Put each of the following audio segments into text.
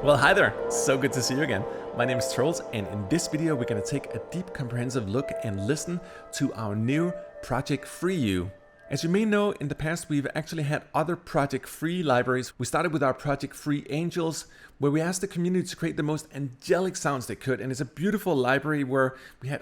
Well, hi there! So good to see you again. My name is Troels, and in this video we're going to take a deep comprehensive look and listen to our new project Freu. As you may know, in the past we've actually had other Project Free libraries. We started with our Project Free Angels, where we asked the community to create the most angelic sounds they could. And it's a beautiful library where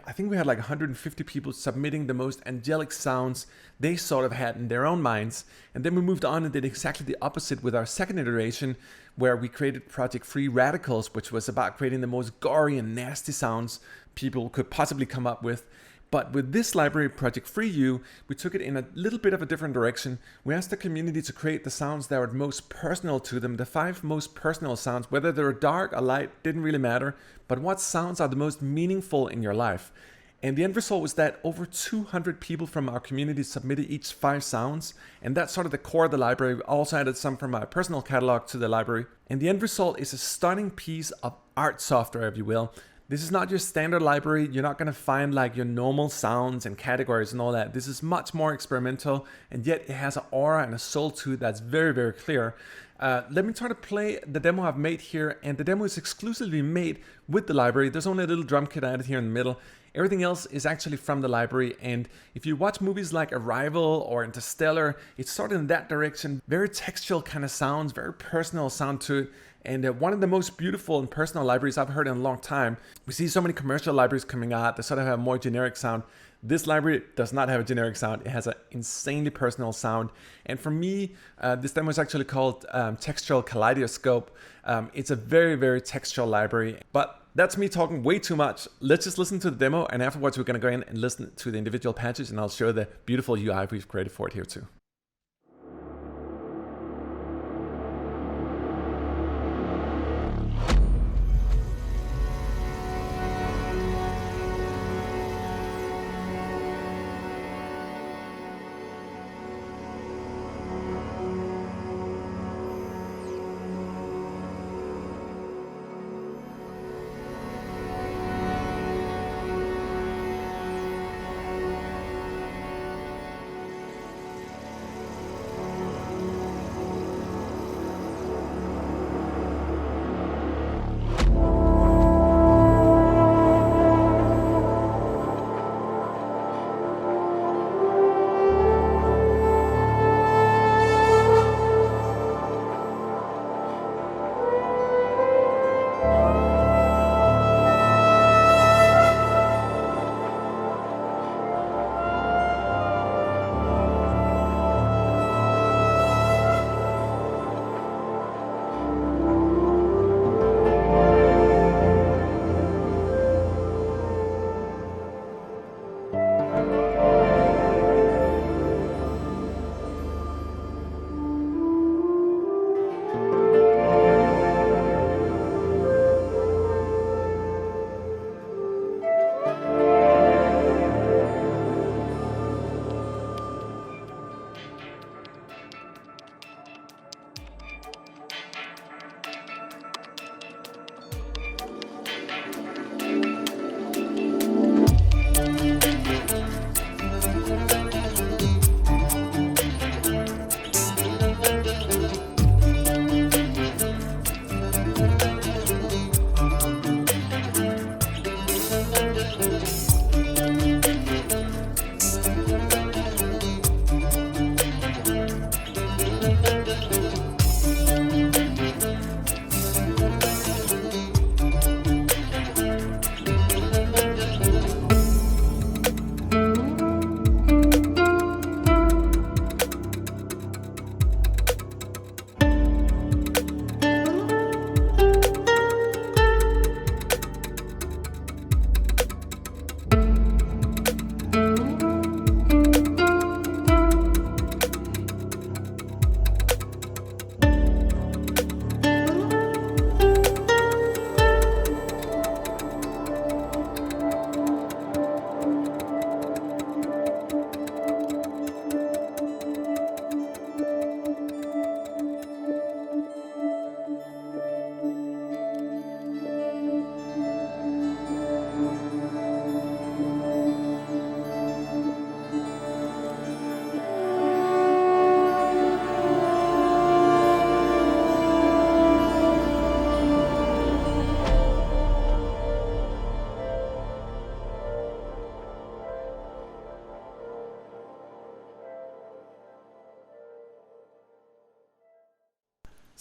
I think we had like 150 people submitting the most angelic sounds they sort of had in their own minds. And then we moved on and did exactly the opposite with our second iteration, where we created Project Free Radicals, which was about creating the most gory and nasty sounds people could possibly come up with. But with this library, Project Freu, we took it in a little bit of a different direction. We asked the community to create the sounds that were most personal to them, the 5 most personal sounds, whether they were dark or light, didn't really matter, but what sounds are the most meaningful in your life. And the end result was that over 200 people from our community submitted each 5 sounds, and that's sort of the core of the library. We also added some from my personal catalog to the library. And the end result is a stunning piece of art software, if you will. This is not your standard library. You're not going to find like your normal sounds and categories and all that. This is much more experimental, and yet it has an aura and a soul to it that's very, very clear. Let me try to play the demo I've made here, and the demo is exclusively made with the library. There's only a little drum kit added here in the middle. Everything else is actually from the library, and if you watch movies like Arrival or Interstellar, it's sort of in that direction. Very textual kind of sounds, very personal sound to it, and one of the most beautiful and personal libraries I've heard in a long time. We see so many commercial libraries coming out that sort of have a more generic sound. This library does not have a generic sound. It has an insanely personal sound. And for me, this demo is actually called Textural Kaleidoscope. It's a very, very textual library, but that's me talking way too much. Let's just listen to the demo, and afterwards we're gonna go in and listen to the individual patches, and I'll show the beautiful UI we've created for it here too.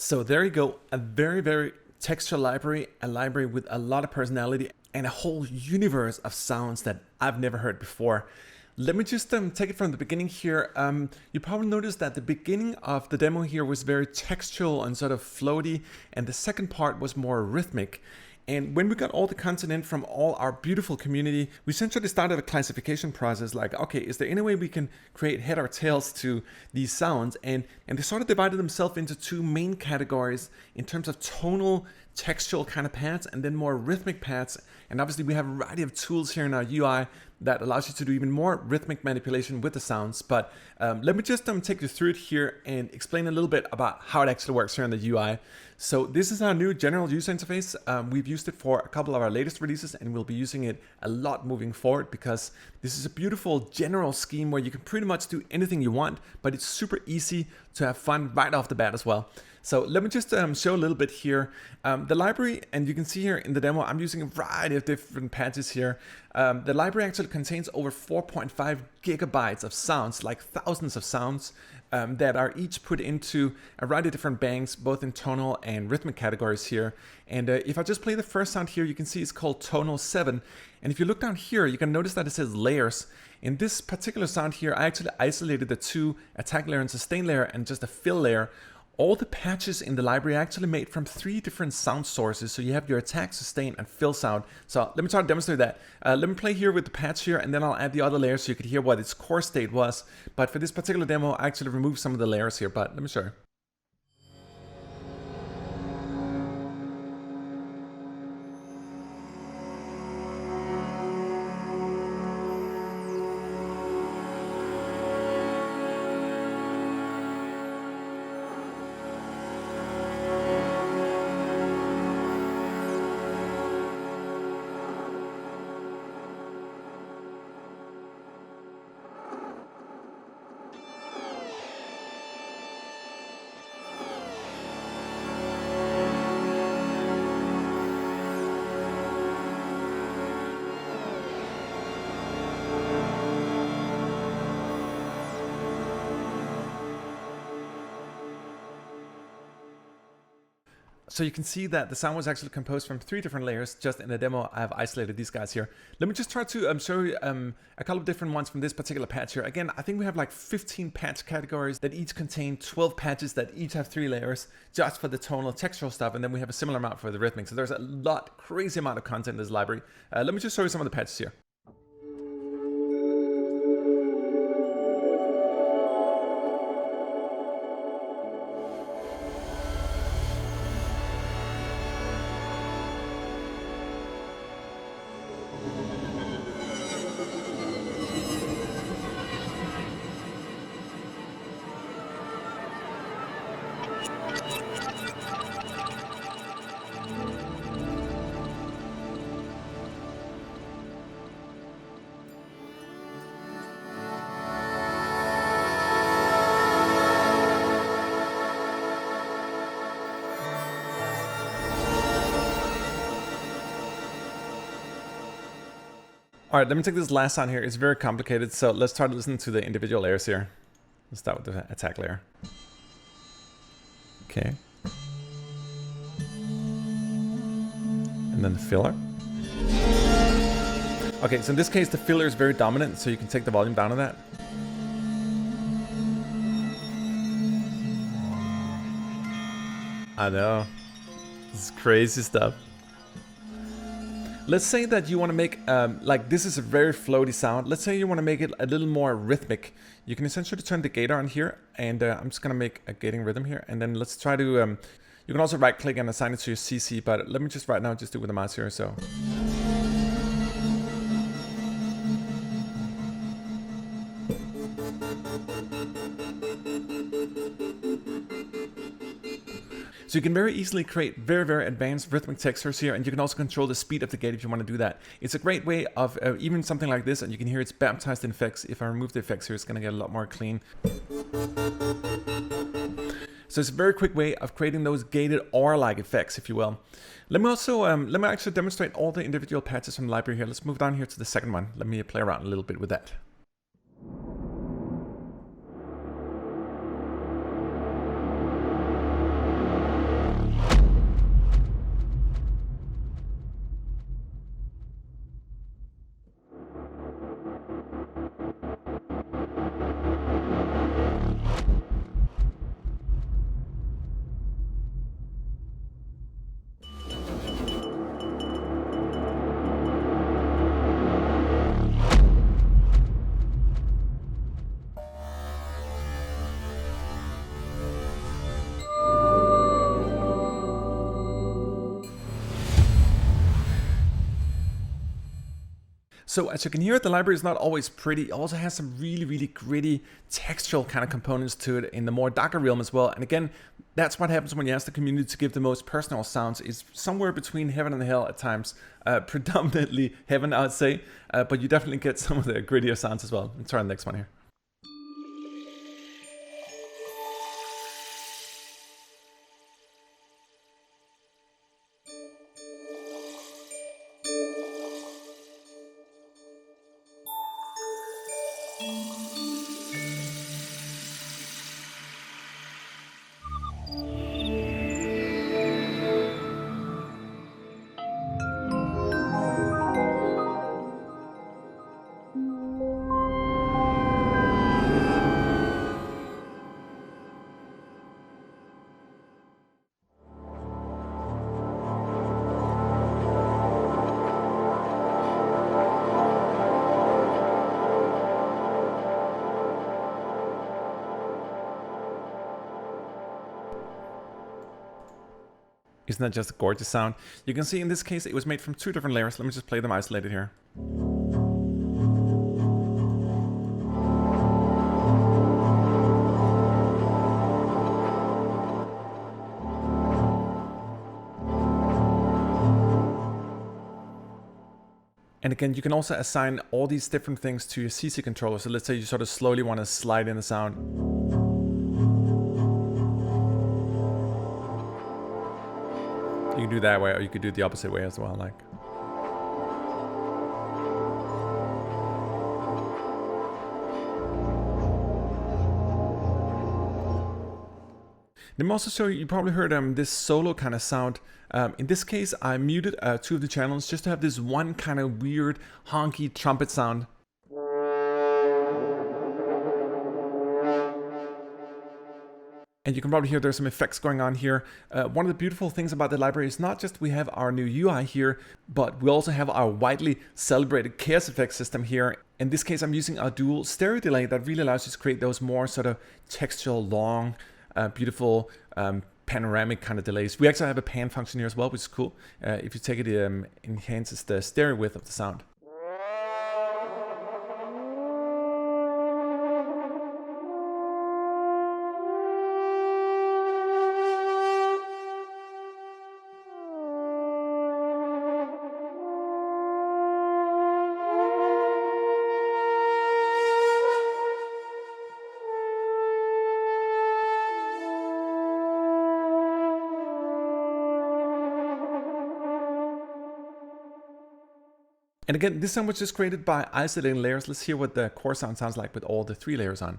So there you go, a very textural library, a library with a lot of personality and a whole universe of sounds that I've never heard before. Let me just take it from the beginning here. You probably noticed that the beginning of the demo here was very textural and sort of floaty, and the second part was more rhythmic. And when we got all the content in from all our beautiful community, we essentially started a classification process like, okay, is there any way we can create head or tails to these sounds? And they sort of divided themselves into two main categories in terms of tonal textual kind of pads and then more rhythmic pads. And obviously we have a variety of tools here in our UI that allows you to do even more rhythmic manipulation with the sounds. But let me just take you through it here and explain a little bit about how it actually works here in the UI. So this is our new general user interface. We've used it for a couple of our latest releases and we'll be using it a lot moving forward because this is a beautiful general scheme where you can pretty much do anything you want, but it's super easy to have fun right off the bat as well. So let me just show a little bit here. The library, and you can see here in the demo, I'm using a variety of different patches here. The library actually contains over 4.5 gigabytes of sounds, like thousands of sounds that are each put into a variety of different banks, both in tonal and rhythmic categories here. And if I just play the first sound here, you can see it's called Tonal 7. And if you look down here, you can notice that it says layers. In this particular sound here, I actually isolated the two attack layer and sustain layer and just a fill layer. All the patches in the library are actually made from 3 different sound sources. So you have your attack, sustain, and fill sound. So let me try to demonstrate that. Let me play here with the patch here, and then I'll add the other layers so you could hear what its core state was. But for this particular demo, I actually removed some of the layers here, but let me show you. So you can see that the sound was actually composed from 3 different layers. Just in the demo, I've isolated these guys here. Let me just try to show you a couple of different ones from this particular patch here. Again, I think we have like 15 patch categories that each contain 12 patches that each have 3 layers just for the tonal textural stuff. And then we have a similar amount for the rhythmic. So there's a crazy amount of content in this library. Let me just show you some of the patches here. All right, let me take this last sound here. It's very complicated, so let's try to listen to the individual layers here. Let's start with the attack layer. Okay. And then the filler. Okay, so in this case, the filler is very dominant, so you can take the volume down on that. I know. This is crazy stuff. Let's say that you want to make, like this is a very floaty sound. Let's say you want to make it a little more rhythmic. You can essentially turn the gate on here, and I'm just going to make a gating rhythm here. And then let's try to, you can also right click and assign it to your CC, but let me just right now just do it with the mouse here. So. So you can very easily create very advanced rhythmic textures here, and you can also control the speed of the gate if you want to do that. It's a great way of even something like this, and you can hear it's baptized in effects. If I remove the effects here, it's going to get a lot more clean. So it's a very quick way of creating those gated or-like effects, if you will. Let me also, let me actually demonstrate all the individual patches from the library here. Let's move down here to the second one. Let me play around a little bit with that. So as you can hear, the library is not always pretty. It also has some really gritty textural kind of components to it in the more darker realm as well. And again, that's what happens when you ask the community to give the most personal sounds. It's somewhere between heaven and hell at times. Predominantly heaven, I would say. But you definitely get some of the grittier sounds as well. Let's try the next one here. Isn't that just a gorgeous sound? You can see in this case it was made from 2 different layers. Let me just play them isolated here. And again, you can also assign all these different things to your CC controller. So let's say you sort of slowly want to slide in the sound. You can do that way, or you could do it the opposite way as well, like. Let me also show you, you probably heard this solo kind of sound. In this case, I muted 2 of the channels just to have this one kind of weird, honky trumpet sound. And you can probably hear there's some effects going on here. One of the beautiful things about the library is not just we have our new UI here, but we also have our widely celebrated chaos effects system here. In this case, I'm using a dual stereo delay that really allows you to create those more sort of textual, long, beautiful, panoramic kind of delays. We actually have a pan function here as well, which is cool. If you take it, enhances the stereo width of the sound. And again, this sound was just created by isolating layers. Let's hear what the core sound sounds like with all the 3 layers on.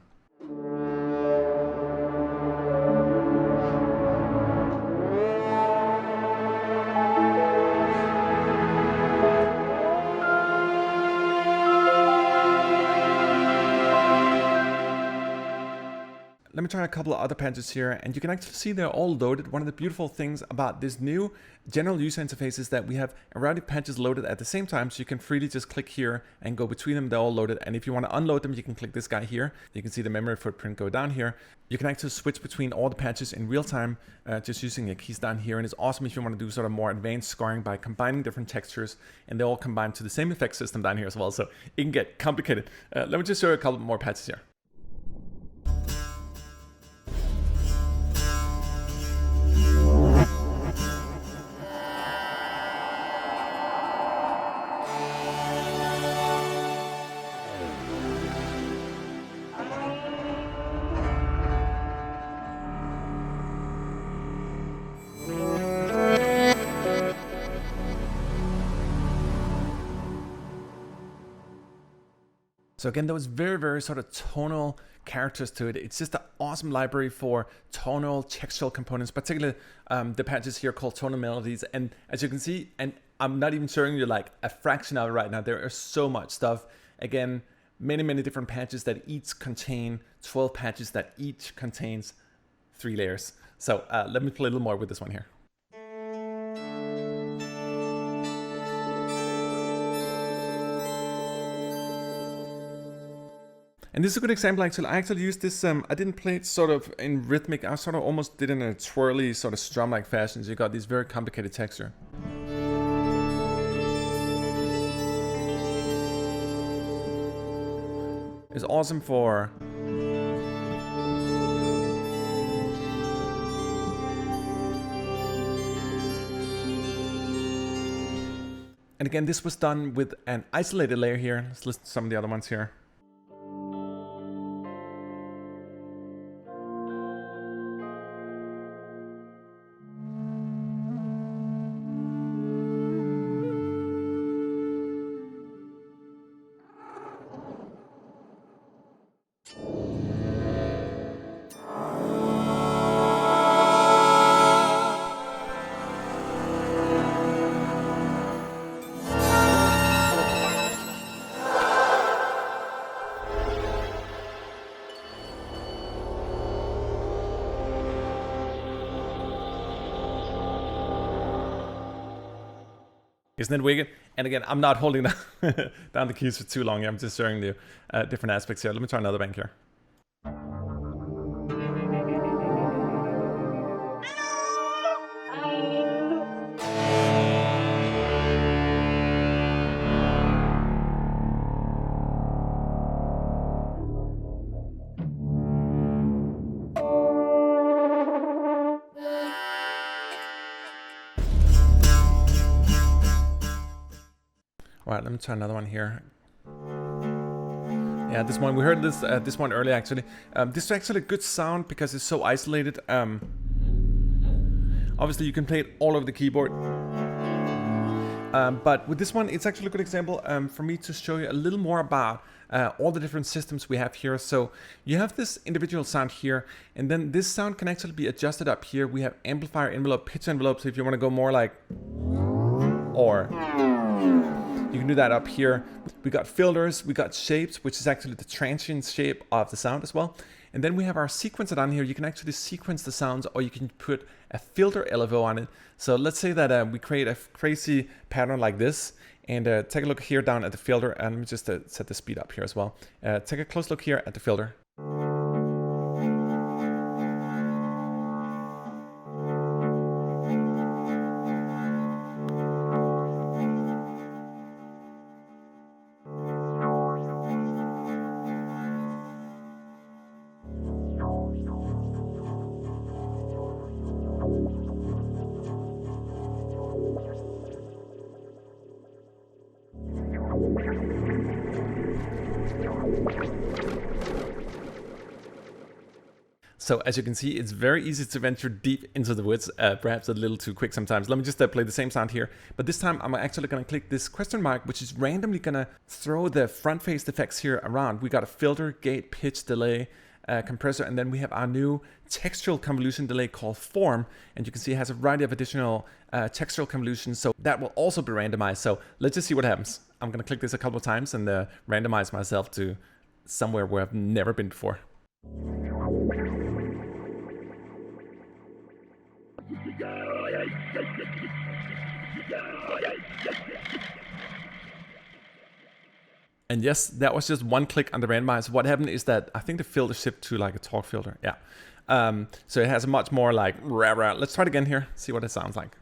Let me try a couple of other patches here, and you can actually see they're all loaded. One of the beautiful things about this new general user interface is that we have a variety of patches loaded at the same time, so you can freely just click here and go between them. They're all loaded, and if you want to unload them, you can click this guy here. You can see the memory footprint go down here. You can actually switch between all the patches in real time just using the keys down here, and it's awesome if you want to do sort of more advanced scoring by combining different textures, and they all combine to the same effect system down here as well, so it can get complicated. Let me just show you a couple more patches here. So again, there was very sort of tonal characters to it. It's just an awesome library for tonal textual components, particularly the patches here called Tonal Melodies. And as you can see, and I'm not even showing you like a fraction of it right now, there is so much stuff. Again, many different patches that each contain 12 patches that each contains 3 layers. So let me play a little more with this one here. And this is a good example actually. I actually used this, I didn't play it sort of in rhythmic, I sort of almost did it in a twirly sort of strum-like fashion, so you got this very complicated texture. is awesome for and again, this was done with an isolated layer here. Let's listen to some of the other ones here. Isn't it wicked? And again, I'm not holding down the keys for too long. I'm just showing you different aspects here. Let me try another bank here. All right, let me try another one here. Yeah, this one, we heard this one earlier actually. This is actually a good sound because it's so isolated. Obviously you can play it all over the keyboard. But with this one, it's actually a good example for me to show you a little more about all the different systems we have here. So you have this individual sound here, and then this sound can actually be adjusted up here. We have amplifier envelope, pitch envelope, so if you want to go more like, or you can do that up here. We got filters, we got shapes, which is actually the transient shape of the sound as well. And then we have our sequencer down here. You can actually sequence the sounds, or you can put a filter LFO on it. So let's say that we create a crazy pattern like this, and take a look here down at the filter, and let me just set the speed up here as well. Take a close look here at the filter. So as you can see, it's very easy to venture deep into the woods, perhaps a little too quick sometimes. Let me just play the same sound here. But this time I'm actually going to click this question mark, which is randomly going to throw the front phased effects here around. We got a filter, gate, pitch, delay, compressor, and then we have our new textural convolution delay called form. And you can see it has a variety of additional textural convolutions. So that will also be randomized. So let's just see what happens. I'm going to click this a couple of times and randomize myself to somewhere where I've never been before. And yes, that was just one click on the randomizer. What happened is that I think the filter shifted to like a talk filter. Yeah. So it has a much more like rah rah. Let's try it again here. See what it sounds like.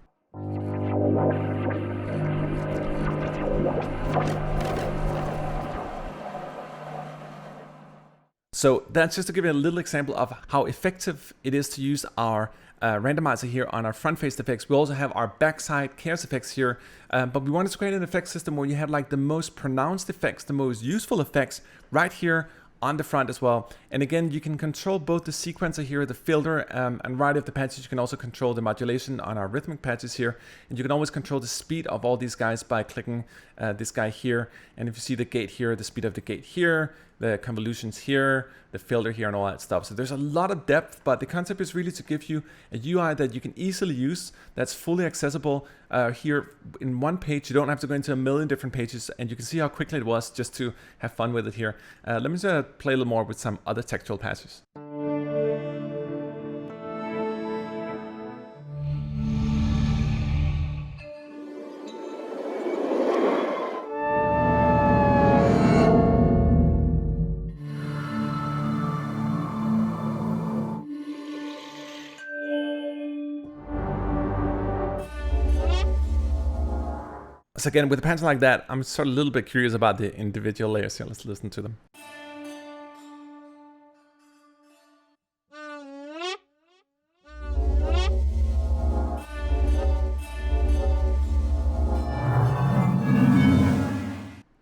So that's just to give you a little example of how effective it is to use our randomizer here on our front phased effects. We also have our backside chaos effects here, but we wanted to create an effect system where you have like the most pronounced effects, the most useful effects right here on the front as well. And again, you can control both the sequencer here, the filter, and right of the patches. You can also control the modulation on our rhythmic patches here. And you can always control the speed of all these guys by clicking this guy here. And if you see the gate here, the speed of the gate here, the convolutions here, the filter here, and all that stuff. So there's a lot of depth, but the concept is really to give you a UI that you can easily use, that's fully accessible here in one page. You don't have to go into a million different pages, and you can see how quickly it was just to have fun with it here. Let me just play a little more with some other textual patches. So again, with a pattern like that, I'm sort of a little bit curious about the individual layers here. Let's listen to them.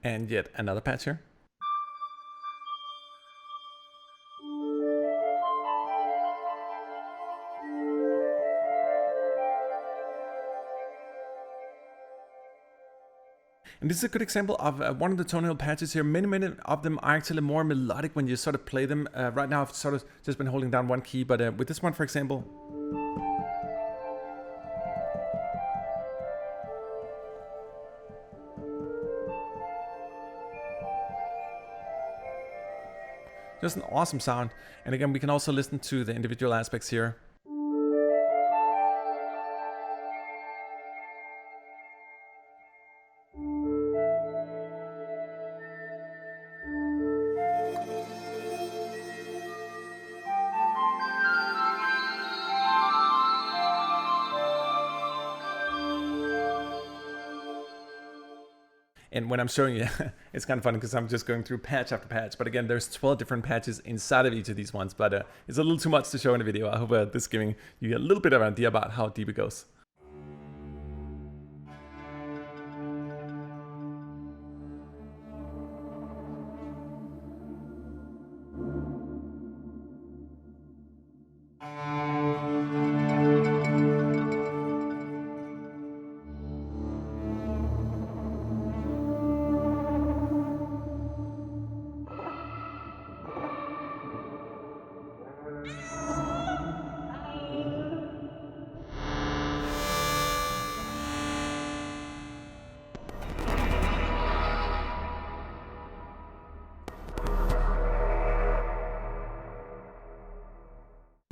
And yet another patch here. And this is a good example of one of the tonal patches here. Many of them are actually more melodic when you sort of play them. Right now I've sort of just been holding down one key, but with this one, for example, just an awesome sound. And again, we can also listen to the individual aspects here. And when I'm showing you, it's kind of funny because I'm just going through patch after patch. But again, there's 12 different patches inside of each of these ones. But it's a little too much to show in a video. I hope this is giving you a little bit of an idea about how deep it goes.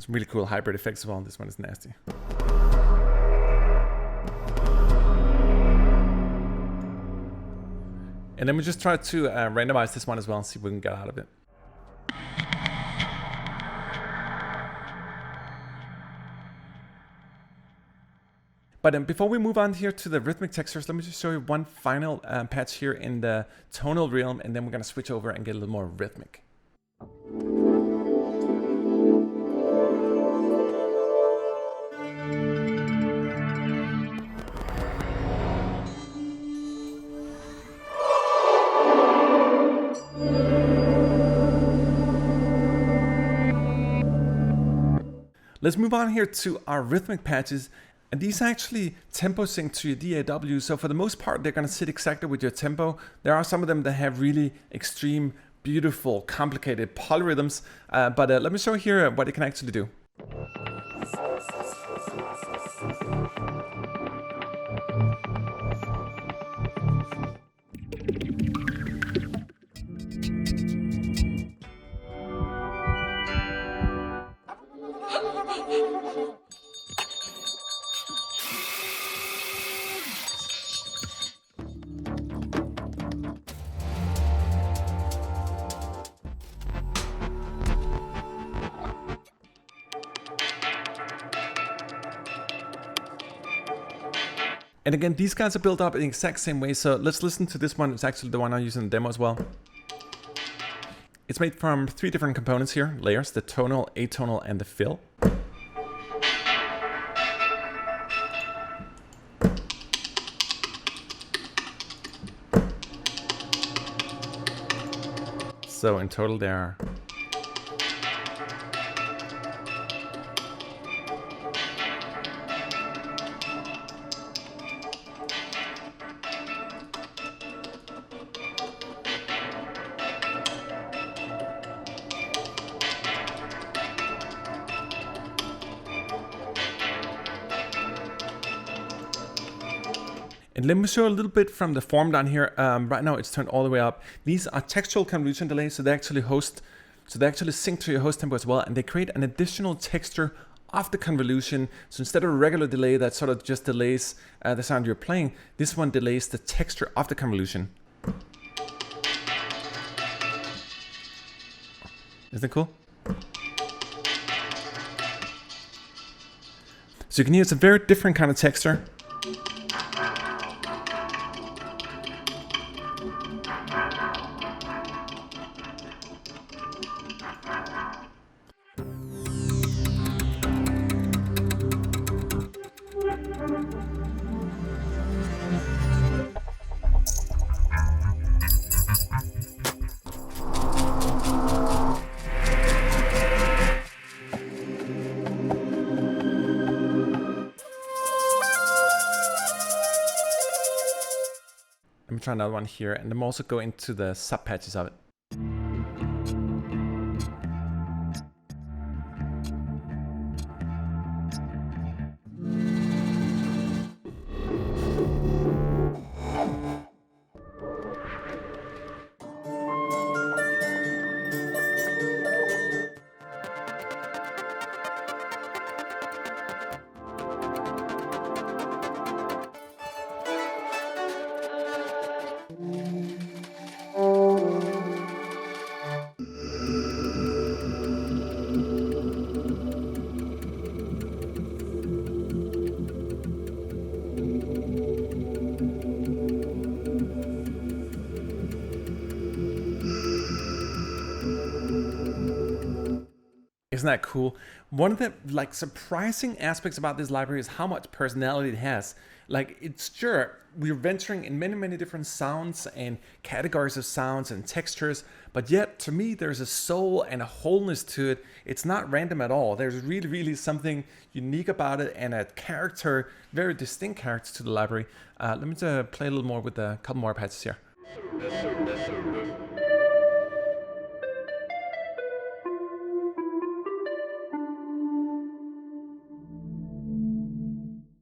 Some really cool hybrid effects as well. This one is nasty. And then we just try to randomize this one as well and see what we can get out of it. But before we move on here to the rhythmic textures, let me just show you one final patch here in the tonal realm, and then we're going to switch over and get a little more rhythmic. Let's move on here to our rhythmic patches. And these actually tempo sync to your DAW. So for the most part, they're going to sit exactly with your tempo. There are some of them that have really extreme, beautiful, complicated polyrhythms. But let me show you here what it can actually do. And again, these guys are built up in the exact same way. So let's listen to this one. It's actually the one I use in the demo as well. It's made from 3 different components here, layers, the tonal, atonal, and the fill. So in total there are And let me show a little bit from the form down here. Right now it's turned all the way up. These are textural convolution delays, so they actually sync to your host tempo as well, and they create an additional texture of the convolution. So instead of a regular delay that sort of just delays the sound you're playing, this one delays the texture of the convolution. Isn't that cool? So you can hear it's a very different kind of texture. Let me try another one here, and then also go into the sub patches of it. Isn't that cool? One of the like surprising aspects about this library is how much personality it has. Like, it's sure we're venturing in many different sounds and categories of sounds and textures, but yet to me there's a soul and a wholeness to it. It's not random at all. There's really something unique about it, and a character, very distinct character to the library. Let me just play a little more with a couple more patches here.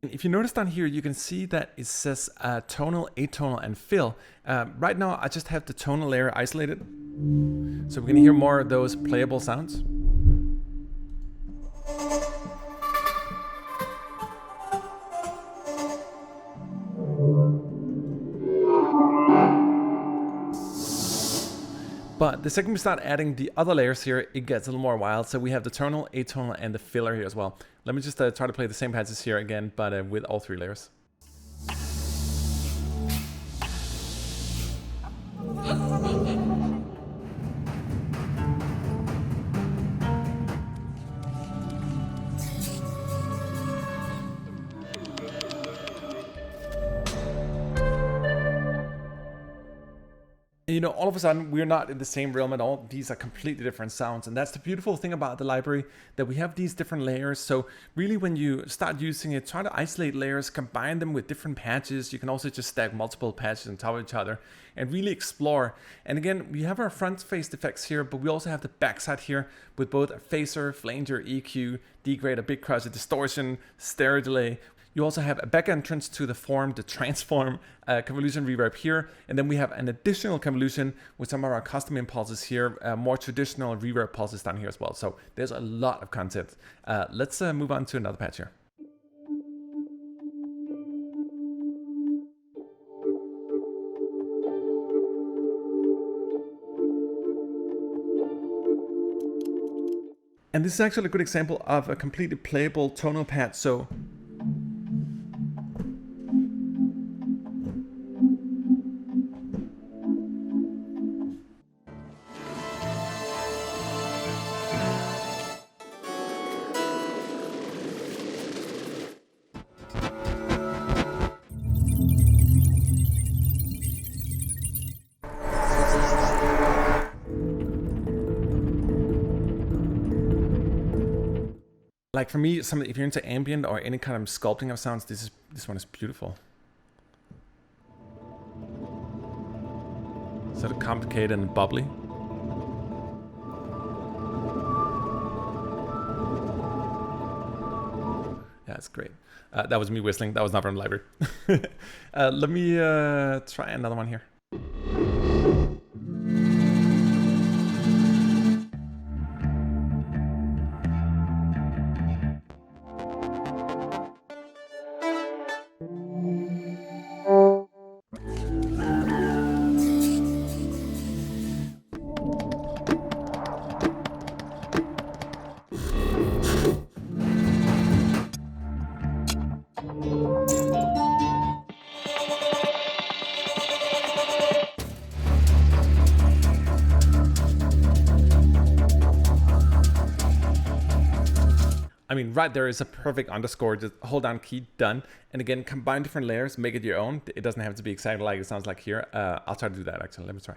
If you notice down here, you can see that it says tonal, atonal, and fill. Right now, I just have the tonal layer isolated, so we're gonna hear more of those playable sounds. But the second we start adding the other layers here, it gets a little more wild. So we have the tonal, atonal, and the filler here as well. Let me just try to play the same patches here again, but with all three layers. You know, all of a sudden, we're not in the same realm at all. These are completely different sounds. And that's the beautiful thing about the library, that we have these different layers. So really, when you start using it, try to isolate layers, combine them with different patches. You can also just stack multiple patches on top of each other and really explore. And again, we have our front-faced effects here, but we also have the backside here with both a phaser, flanger, EQ, degrader, big crusher, distortion, stereo delay. You also have a back entrance to the form, the transform, convolution reverb here. And then we have an additional convolution with some of our custom impulses here, more traditional reverb pulses down here as well. So there's a lot of content. Let's move on to another patch here. And this is actually a good example of a completely playable tonal pad. So like for me, if you're into ambient or any kind of sculpting of sounds, this one is beautiful. Sort of complicated and bubbly. Yeah, it's great. That was me whistling. That was not from the library. Let me try another one here. I mean, right there is a perfect underscore, just hold down key, done. And again, combine different layers, make it your own. It doesn't have to be exactly like it sounds like here. I'll try to do that actually, let me try.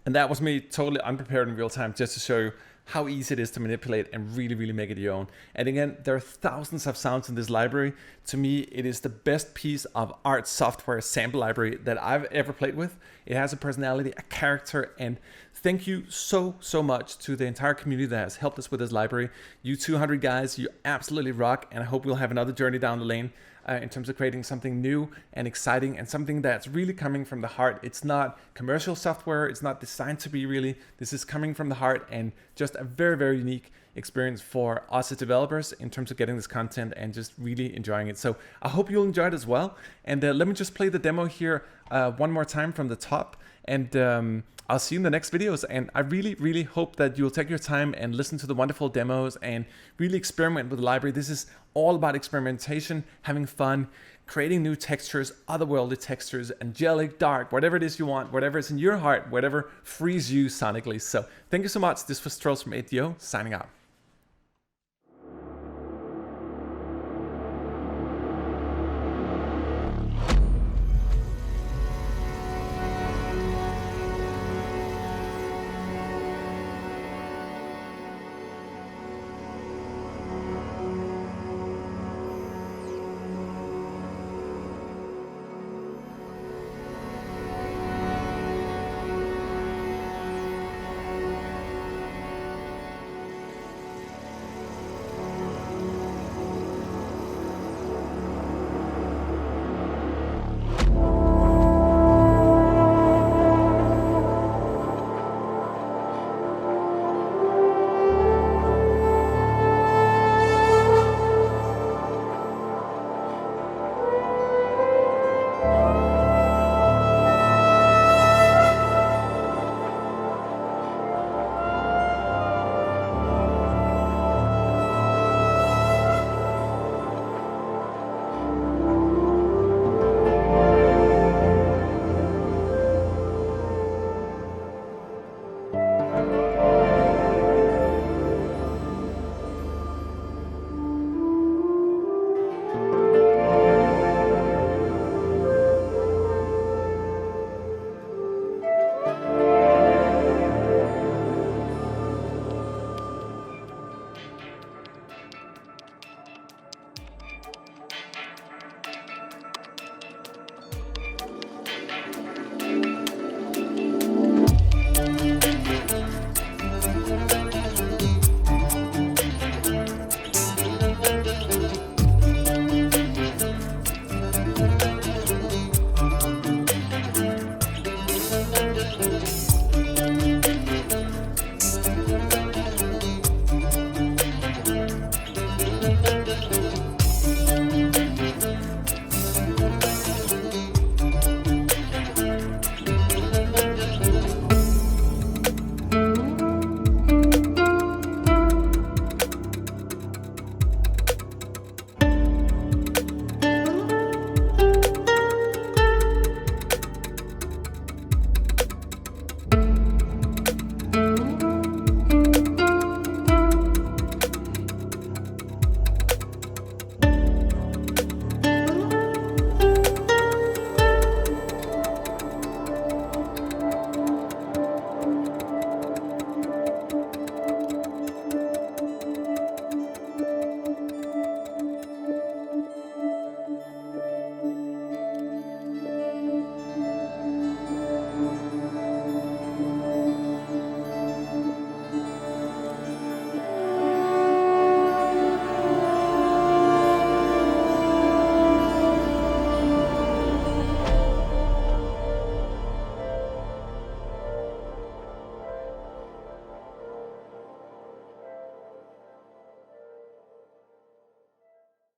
And that was me totally unprepared in real time, just to show you how easy it is to manipulate and really make it your own. And again, there are thousands of sounds in this library. To me, it is the best piece of art software sample library that I've ever played with. It has a personality, a character, and thank you so much to the entire community that has helped us with this library. You 200 guys, you absolutely rock, and I hope we'll have another journey down the lane in terms of creating something new and exciting and something that's really coming from the heart. It's not commercial software, it's not designed to be really. This is coming from the heart and just a very unique experience for us as developers in terms of getting this content and just really enjoying it. So I hope you'll enjoy it as well. And let me just play the demo here one more time from the top, and I'll see you in the next videos. And I really hope that you'll take your time and listen to the wonderful demos and really experiment with the library. This is all about experimentation, having fun, creating new textures, otherworldly textures, angelic, dark, whatever it is you want, whatever is in your heart, whatever frees you sonically. So thank you so much. This was Trolls from ATO signing out.